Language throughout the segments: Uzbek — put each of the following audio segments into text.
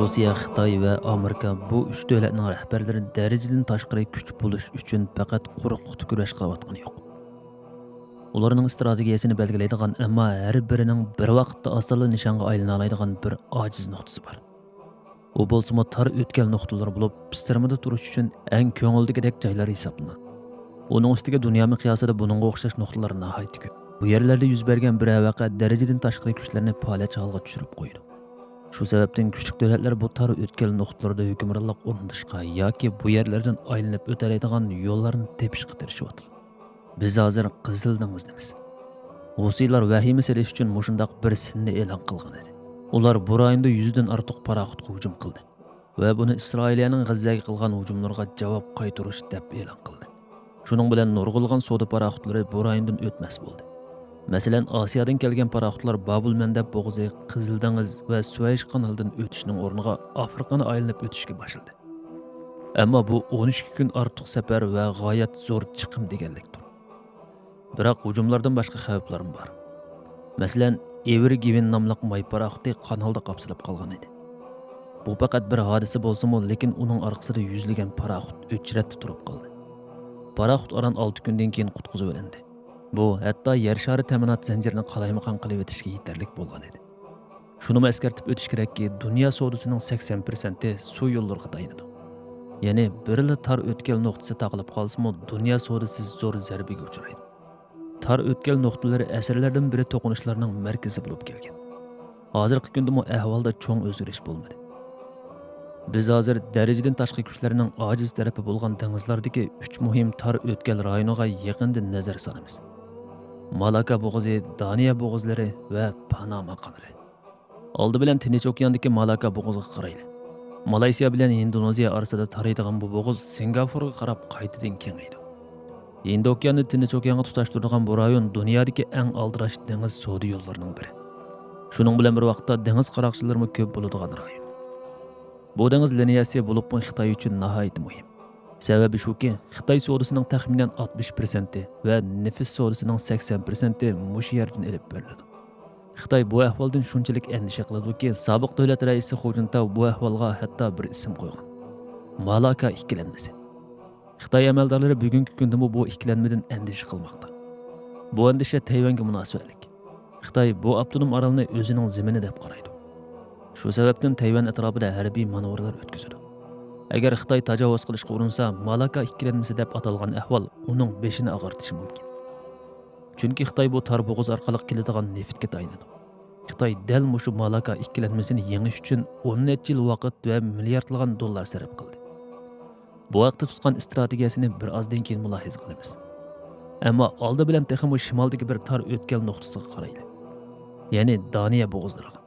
Rossiya, Xitoy va Amerika bu uch davlatning rahbarlari darajadan tashqari kuch bo'lish uchun faqat quruqlikda kurash qilayotgani yo'q. Ularning strategiyasini belgilaydigan, ammo har birining bir vaqtda osonla nishonga aylana oladigan bir ojiz nuqtasi bor. U bo'lsa tar o'tkal nuqtalar bo'lib, pistirmada turish uchun eng ko'ngildagidek joylar hisoblanadi. Uning ustiga dunyo miqyosida buningga o'xshash nuqtalar nihoyat ko'p. Bu yerlarda yuz bergan bir vaqa darajadan tashqari kuchlarni faoliyat holga tushirib qo'ydi. Shu sababdan kuchli davlatlar bu tar o'tkal nuqtalarda hukmronlik o'rnatishga yoki bu yerlardan aylanib o'tadigan yo'llarni tepishga tirishyapti. Biz hozir Qizil dengizdamiz. Rusiylar vahima selish uchun mushundaq bir sinni e'lon qilgan edi. Ular bu rayonda 100 dan ortiq paraxod hujum qildi va buni Isroilning G'azzaga qilgan hujumlarga javob qaytarish deb e'lon qildi. Shuning bilan nurg'ulg'an savdo paraxodlari bu rayondan o'tmas bo'ldi. Masalan, Osiyodan kelgan paraxodlar Babul Mandab bo'g'zi, Qizil dengiz va Suvays kanalidan o'tishning o'rniga Afrikani aylanib o'tishga boshladi. Ammo bu 12 kun ortiq safar va g'oyat zo'r chiqim deganlikdir. Biroq hujumlardan boshqa xavflarim bor. Masalan, Ever Given nomli may paraxodi kanalda qapsilib qolgan edi. Bu faqat bir hodisa bo'lsa-mu, lekin uning orqasida yuzlagan paraxod o'chratda turib qoldi. Paraxod aran 6 kundan keyin qutqizib olindi. Bu hatto yer shari ta'minot zanjirini qalaymaqon qilib o'tishga yetarlik bo'lgan edi. Shuni eskartib o'tish kerakki, dunyo savdosining 80% suv yo'llariga tayanadi. Ya'ni birla tar o'tkal nuqtasi taqilib qolsa-mu, dunyo savdosi zo'r zarbaga uchraydi. Tar o'tkal nuqtalari asrlardan beri to'qinishlarning markazi bo'lib kelgan. Hozirgi kunda bu ahvolda cho'ng o'zgarish bo'lmadi. Biz hozir darajadan tashqi kuchlarning ojiz tarafi bo'lgan dengizlardagi 3 muhim tar o'tkal rayoniga yaqindan nazar solamiz. Malaka bo'g'zi, Daniya bo'g'izlari va Panama kanali. Oldi bilan Tinch okeandagi Malaka bo'g'ziga qarayli. Malayziya bilan Indoneziya orasida taraydigan bu bo'g'iz Singapurga qarab qaytadan kengaydi. Hind okeanini Tinch okeanga tutashtiradigan bu rayon dunyodagi eng aldirash dengiz savdo yo'llarining biri. Shuning bilan bir vaqtda dengiz qaroqchilarimi ko'p bo'ladigan rayon. Bu dengiz liniyasi bo'lib Xitoy uchun nihoyat muhim. Sababi shuki, Xitoy savdosining taxminan 60% va neft savdosining 80% mush yerdan olib beriladi. Xitoy bu ahvoldan shunchalik andisha qiladiki, sobiq davlat raisi Hu Jintao bu ahvolga hatto bir ism qo'ygan. Malaka ikkilanmasi. Xitoy amaldorlari bugungi kunda bu ikkilanmadan andisha qilmoqda. Bu andisha Tayvanga munosabatlik. Xitoy bu avtonom orolni o'zining zimini deb qaraydi. Shu sababdan Tayvan atrofida harbiy manevrlar o'tkazadi. Agar Xitoy tajovuz qilishga urinsa, Malaka ikkilanmasi deb atalgan ahvol uning beshini og'irtishi mumkin. Chunki Xitoy bu tar bo'g'iz orqali keladigan neftga tayanadi. Xitoy dal mushu Malaka ikkilanmasini yengish uchun 10 necha yil vaqt va milliardlagan dollar sarf qildi. Bu vaqtda tutgan strategiyasini bir ozdan keyin mulohaza qilamiz. Ammo oldi bilan texmo shimoldagi bir tar o'tkal nuqtasiga qarayli. Ya'ni Daniya bo'g'izlariga.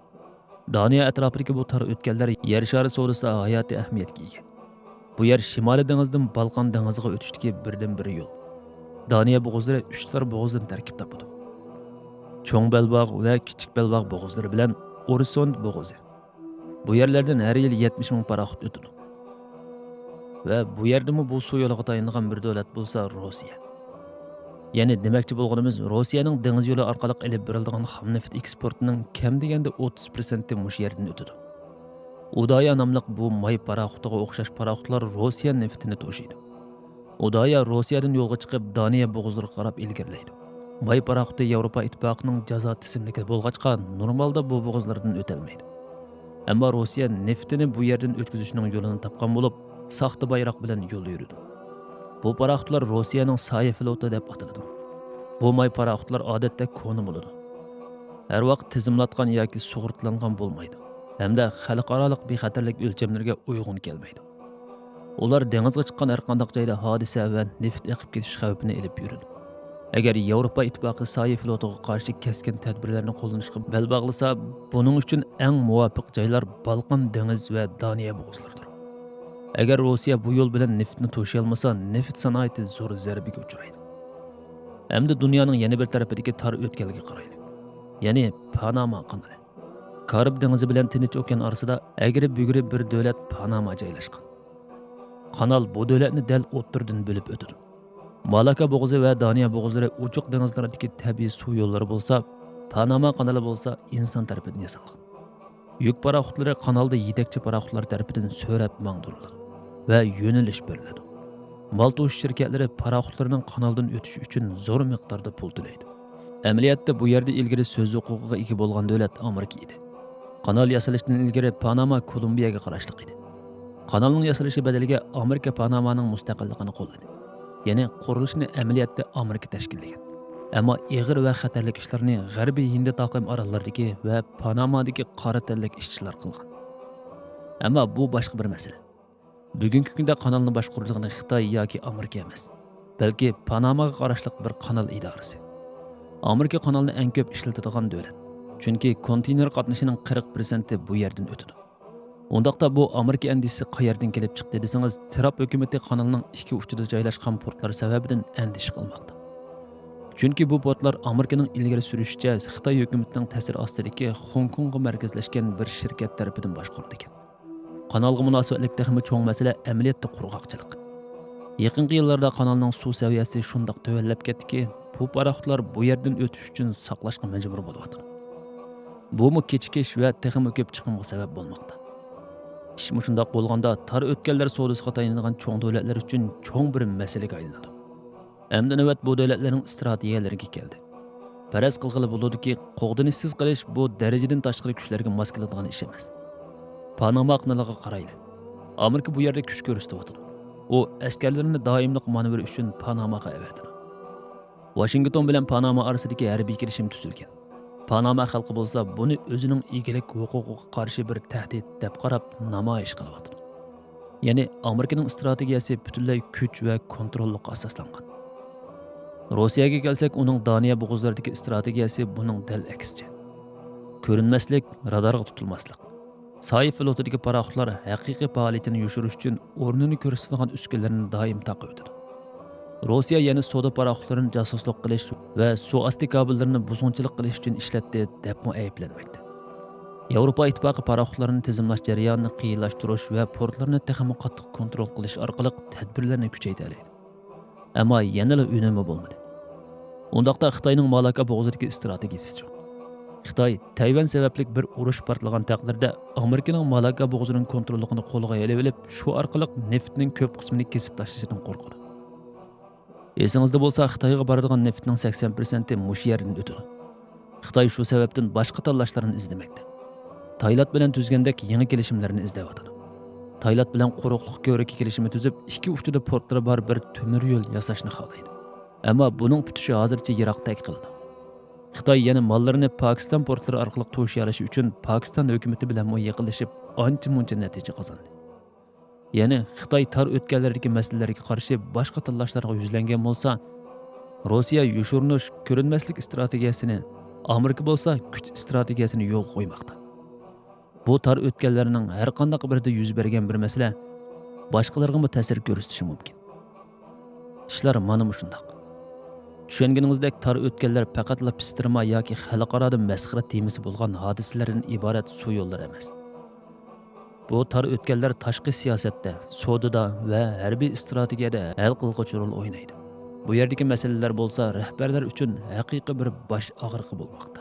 Daniya atrofidagi bu tar o'tkallar yer shari savdosi hayotiy ahamiyatga ega. Bu yer Shimoliy dengizdan Balqon dengiziga o'tishdagi birdan bir yo'l. Daniya bo'g'izlari 3 tar bo'g'izdan tarkib topadi. Cho'ng belbog' va kichik belbog' bo'g'izlari bilan Orisond bo'g'izi. Bu yerlardan har yil 70 ming paraxod o'tadi. Va bu yerdami bu suv yo'liga tayangan bir davlat bo'lsa Rossiya. Ya'ni demakchi bo'lganimiz, Rossiyaning dengiz yo'li orqali olib beriladigan xam neft eksportining kam deganda 30% mush yerdan o'tadi. Udaya nomli bu may paraxodiga o'xshash paraxodlar Rossiya neftini to'shiydi. Udaya Rossiyadan yo'lga chiqib Daniya bo'g'izlariga qarab ilgirlaydi. May paraxodi Yevropa ittifoqining jazo tizimligi bo'lg'achqa normalda bu bo'g'izlardan o'tolmaydi. Ammo Rossiya neftini bu yerdan o'tkazishning yo'lini topgan bo'lib, saxta bayroq bilan yo'l yuridi. Bu paraxodlar Rossiyaning soya floti deb ataladi. Bu may paraxodlar odatda koni bo'ladi. Har vaqt tizimlatgan yoki sug'urtlangan bo'lmaydi. Hamda xalqaro bexatarlik o'lchamlariga uyg'un kelmaydi. Ular dengizga chiqqan har qanday joyda hodisa va neft oqib ketish xavfini olib yuradi. Agar Yevropa ittifoqi soya flotiga qarshi keskin tadbirlarni qo'llanishga bel bog'lasa, buning uchun eng muvofiq joylar Balqon dengiz va Daniya bo'g'izlaridir. Agar Rossiya bu yo'l bilan neftni to'shay olmasa, neft sanoati zo'r zarbaga uchraydi. Hamda dunyoning yana bir tarafidagi tar o'tkalga qaraydi. Ya'ni Panama kanali. Karib dengizi bilan Tinch okean orasida agri-bugri bir davlat Panama joylashgan. Kanal bu davlatni dal o'ttirdan bo'lib o'tadi. Malaka bo'g'zi va Daniya bo'g'izlari ochiq dengizlardagi tabiiy suv yo'llari bo'lsa, Panama kanali bo'lsa inson tarafidan yasalgan. Yük paraxotlari kanalda yetakchi paraxotlar tarafidan so'rab mangdiriladi va yo'nalish beriladi. Mal to'sh shirkatlari paraxotlarning kanaldan o'tishi uchun zo'r miqdorda pul to'laydi. Amaliyotda bu yerda ilgari so'z huquqiga ega bo'lgan davlat Amerika edi. Kanal yasalishdan ilgari Panama Kolumbiyaga qarashli edi. Kanalning yasalishi badaliga Amerika Panamaning mustaqilligini qo'lladi. Ya'ni qurilishni amaliyotda Amerika tashkillagan. Ammo ig'ir va xatarli ishlarni G'arbiy Hind okeani orollaridagi va Panamadagi qora tanlik ishchilar qilgan. Ammo bu boshqa bir masala. Bugungi kunda kanalni boshqaradigan Xitoy yoki Amerika emas, balki Panamaga qarashli bir kanal idorasi. Amerika kanalni eng ko'p ishlatadigan davlat. Chunki konteyner qatnashining 40% bu yerdan o'tadi. Undaqda bu Amerika endisi qayerdan kelib chiqdi desangiz, Trump hukumatı kanalning ikki uchida joylashgan portlar sababidan andish qilmoqda. Chunki bu portlar Amerikaning ilgari surishicha Xitoy hukumatining ta'sir ostidagi Hong Kongga markazlashgan bir shirkat tarafidan boshqarilgan. Kanalga munosabatlik texmi cho'ng masala amaliyotda qurg'oqchilik. Yaqinqi yillarda kanalning suv saviyasi shundoq tövallab ketdiki, bu paraxotlar bu yerdan o'tish uchun saqlashga majbur bo'lyapti. Bu mu kechikish va texmi ko'p chiqimga sabab bo'lmoqda. Ish shundoq bo'lganda tar o'tganlar savdosiga tayinlangan cho'ng davlatlar uchun cho'ng bir masalaga aylanadi. Endi navbat bu davlatlarning strategiyalariga keldi. Faraz qilg'ili bo'ladiki, qo'g'dinishsiz qilish bu darajadan tashqari kuchlarga mos keladigan ish emas. Panama kanaliga qarayli. Amerika bu yerda kuch ko'rsatyapti. U askarlarini doimlik manevr uchun Panamaga avatadi. Washington bilan Panama orasidagi harbiy kelishim tuzilgan. Panama xalqi bo'lsa buni o'zining egilik huquqiga qarshi bir tahdid deb qarab namoyish qilyapti. Ya'ni Amerikaning strategiyasi butunlay kuch va kontrolga asoslangan. Rossiyaga kelsak, uning Daniya bo'g'izlaridagi strategiyasi buning dal aksicha. Ko'rinmaslik, radarga tutilmaslik. Soy flotidagi paraxotlar haqiqiy faoliyatini yoshirish uchun o'rnini ko'rsatadigan uskunlarni doim taqib o'tadi. Rossiya yana soda paraxotlarini jasuslik qilish va suv osti kabellarini buzg'unchilik qilish uchun ishlatdi deb ayblanmoqda. Yevropa ittifoqi paraxotlarini tizimlash jarayonini qiyinlashtirish va portlarni texnik qattiq kontrol qilish orqali tadbirlarni kuchaytiradi. Ammo yanada unumi bo'lmadi. Undaqda Xitoyning Malaka bo'g'izidagi strategiyasi. Xitoy Tayvan sababli bir urush portlagan taqdirda Amerikaning Malaka bo'g'zining kontrolligini qo'lga olib, shu orqali neftning ko'p qismini kesib tashlashidan qo'rqadi. Esingizda bo'lsa, Xitoyga boradigan neftning 80% mush yerdan o'tadi. Xitoy shu sababdan boshqa tanlashlarni izlamoqda. Tayland bilan tuzgandek yangi kelishimlarni izlayotdi. Tayland bilan quruqlik ko'riki kelishimi tuzib, ikki uchida portlar bor bir temir yo'l yasashni xohlaydi. Ammo buning bitishi hozircha yiroqdek qildi. Xitoy yana mollarini Pokiston portlari orqali to'sh yarashi uchun Pokiston hukumati bilan yaqinlashib, ancha-muncha natija qozondi. Ya'ni Xitoy tar o'tganlardagi masalalarga qarshi boshqa tanlashlarga yuzlangan bo'lsa, Rossiya yushurnish ko'rinmaslik strategiyasini, Amerika bo'lsa kuch strategiyasini yo'l qo'ymoqda. Bu tar o'tganlarning har qanday birida yuz bergan bir masala boshqalarga ham ta'sir ko'rsatishi mumkin. Ishlar mana shundoq. Tushunganingizdek, tar o'tganlar faqatla pistirma yoki xalqaro masxara temasi bo'lgan hodisalardan iborat suv yo'llari emas. Bu tar o'tganlar tashqi siyosatda, savdoda va harbiy strategiyada hal qilg'uchi rol o'ynaydi. Bu yerdagi masalalar bo'lsa rahbarlar uchun haqiqiy bir bosh og'riqi bo'lmoqda.